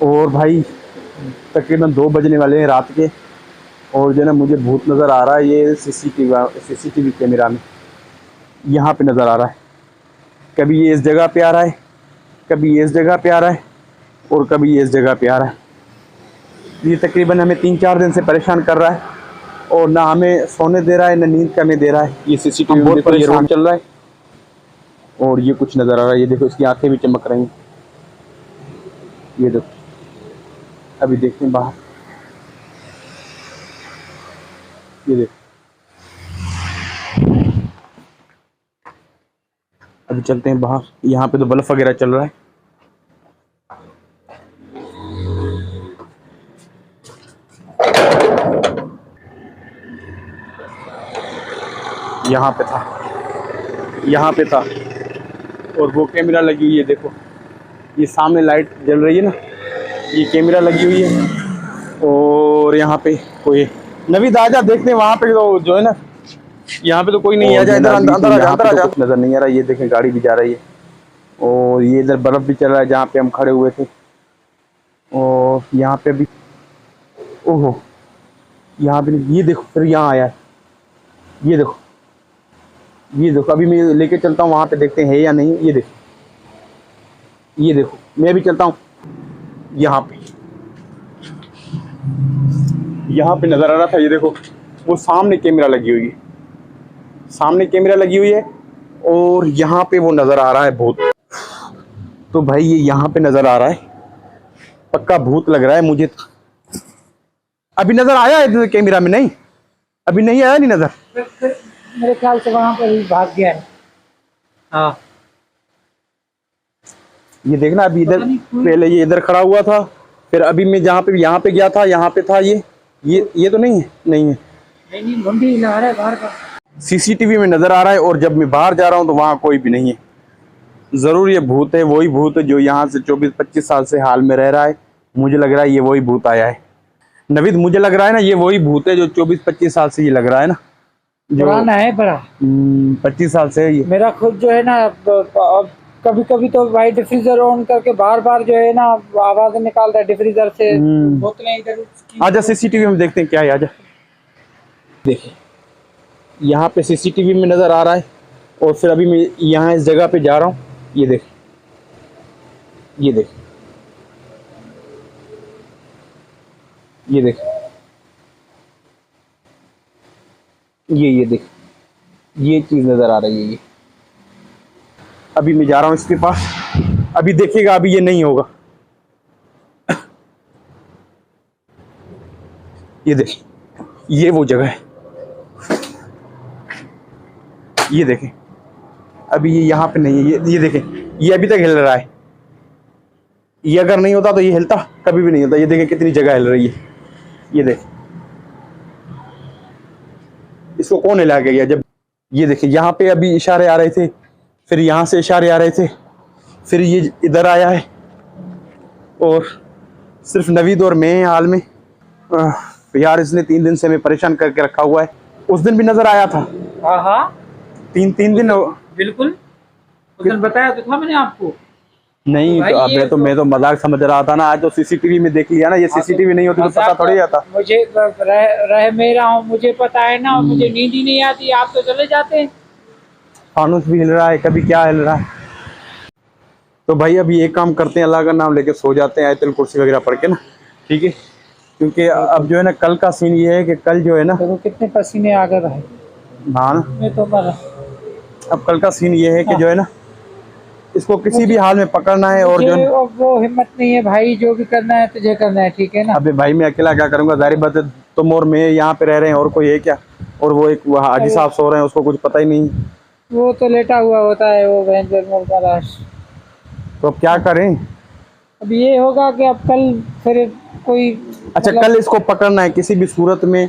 और भाई तकरीबन 2 बजने वाले हैं रात के, और जो है ना मुझे भूत नज़र आ रहा है ये सीसीटीवी कैमरा में, यहाँ पे नज़र आ रहा है। कभी ये इस जगह पे आ रहा है, कभी ये इस जगह पे आ रहा है, और कभी ये इस जगह पे आ रहा है। ये तकरीबन हमें 3-4 दिन से परेशान कर रहा है, और ना हमें सोने दे रहा है, ना नींद करने दे रहा है। ये सीसीटीवी बहुत परेशान चल रहा है। और ये कुछ नज़र आ रहा है, ये देखो इसकी आंखें भी चमक रही हैं, ये देखो। अभी देखते हैं बाहर, ये देखो। अभी चलते हैं बाहर, यहाँ पे तो बल्ब वगैरह चल रहा है। यहाँ पे था, यहाँ पे था, और वो कैमरा लगी हुई है, देखो ये सामने लाइट जल रही है ना, ये कैमरा लगी हुई है। और यहाँ पे कोई नवीद आजा देखते हैं, वहाँ पे तो जो है ना, यहाँ पे तो कोई नहीं। आजा इधर, अंदर आजा, अंदर आजा। नजर नहीं आ रहा, ये देखें गाड़ी भी जा रही है, और ये इधर बर्फ भी चल रहा है जहाँ पे हम खड़े हुए थे। और यहाँ पे भी, ओहो यहाँ पे ये देखो, फिर यहाँ आया है, ये देखो, ये देखो। अभी मैं लेके चलता हूँ वहाँ पे, देखते हैं है या नहीं। ये देखो, ये देखो, मैं भी चलता हूँ यहाँ पे, यहाँ पे नजर आ रहा था। ये देखो वो सामने कैमरा लगी हुई है, सामने कैमरा लगी हुई है, और यहाँ पे वो नजर आ रहा है भूत। तो भाई ये यहाँ पे नजर आ रहा है, पक्का भूत लग रहा है मुझे। अभी नजर आया है कैमरा में? नहीं, अभी नहीं आया, नहीं नजर। मेरे ख्याल से वहां पर ही भाग गया है। हाँ, ये देखना, अभी इधर पहले ये इधर खड़ा हुआ था, फिर अभी मैं जहाँ पे यहाँ पे गया था, यहाँ पे था ये तो नहीं है, नहीं है, नहीं घंटी हिला रहा है बाहर का। सीसीटीवी में नजर आ रहा है। और जब मैं बाहर जा रहा हूँ तो वहाँ कोई भी नहीं है। जरूर ये भूत है, वही भूत है जो यहाँ से 24-25 साल से हाल में रह रहा है। मुझे लग रहा है ये वही भूत आया है। नवीद, मुझे लग रहा है ना ये वही भूत है जो 24-25 साल से, ये लग रहा है ना, जो पुराना है बड़ा। 25 साल से है ये। मेरा खुद जो है ना, कभी कभी तो भाई डिफ्रीजर ऑन करके बार बार जो है ना आवाज निकाल रहा है डिफ्रीजर से, बोतलें इधर। आजा सीसीटीवी में देखते हैं क्या है, आजा। देखिए यहाँ पे सीसीटीवी में नजर आ रहा है, और फिर अभी मैं यहाँ इस जगह पे जा रहा हूँ। ये देख, ये देख, ये देख, ये देख, ये चीज नजर आ रही है। ये अभी मैं जा रहा हूँ इसके पास, अभी देखिएगा, अभी ये नहीं होगा। ये देख, ये वो जगह है, ये देखें, अभी ये यहाँ पे नहीं है। ये देखें, ये अभी तक हिल रहा है। ये अगर नहीं होता तो ये हिलता कभी भी नहीं होता। ये देखें कितनी जगह हिल रही है, ये देख, इसको कौन हिला के गया? जब ये देखें यहाँ पे अभी इशारे आ रहे थे, फिर यहाँ से इशारे आ रहे थे, फिर ये इधर आया है, और सिर्फ नवीद और मैं हैं हाल में। यार इसने 3 दिन से हमें परेशान करके रखा हुआ है। उस दिन भी नजर आया था। हाँ हाँ, 3 दिन बिल्कुल, उस दिन बताया तो था मैंने आपको। नहीं तो अब मैं तो मजाक समझ रहा था ना। आज तो सीसीटीवी में देख लिया ना, ये सीसीटीवी नहीं होती तो पता थोड़ी आता। मुझे रह मेरा हूँ, मुझे पता है ना, और मुझे नींद ही नहीं आती। आप तो चले जाते हैं। फानुस भी हिल रहा है, कभी क्या हिल रहा है। तो भाई अभी एक काम करते हैं, अल्लाह का नाम लेके सो जाते हैं, आयतुल कुर्सी वगैरह पढ़ के ना, ठीक है? क्योंकि अब जो है ना कल का सीन ये है कि कल जो है ना, तो कितने पसीने आ गए भाई। हाँ ना, मैं तो मरा। अब कल का सीन ये है कि जो है ना, इसको किसी भी हाल में पकड़ना है। और जो वो हिम्मत नहीं है भाई, जो भी करना है तुझे करना है, ठीक है ना? अबे भाई मैं अकेला क्या करूंगा? जाहिर बात है तुम और मैं यहाँ पे रह रहे हैं, और कोई है क्या? और वो एक वहाँ हाजी साहब सो रहे हैं, उसको कुछ पता ही नहीं। वो तो लेटा हुआ होता है, वो बहन लाश। तो अब क्या करें? अब ये होगा कि अब कल फिर कोई, अच्छा कल इसको पकड़ना है किसी भी सूरत में,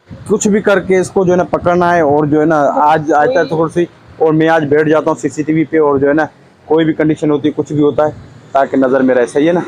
कुछ भी करके इसको जो है ना पकड़ना है। और जो है ना आज आता है थोड़ी सी, और मैं आज बैठ जाता हूँ सीसीटीवी पे, और जो है ना कोई भी कंडीशन होती है, कुछ भी होता है, ताकि नज़र में रहे। सही है ना?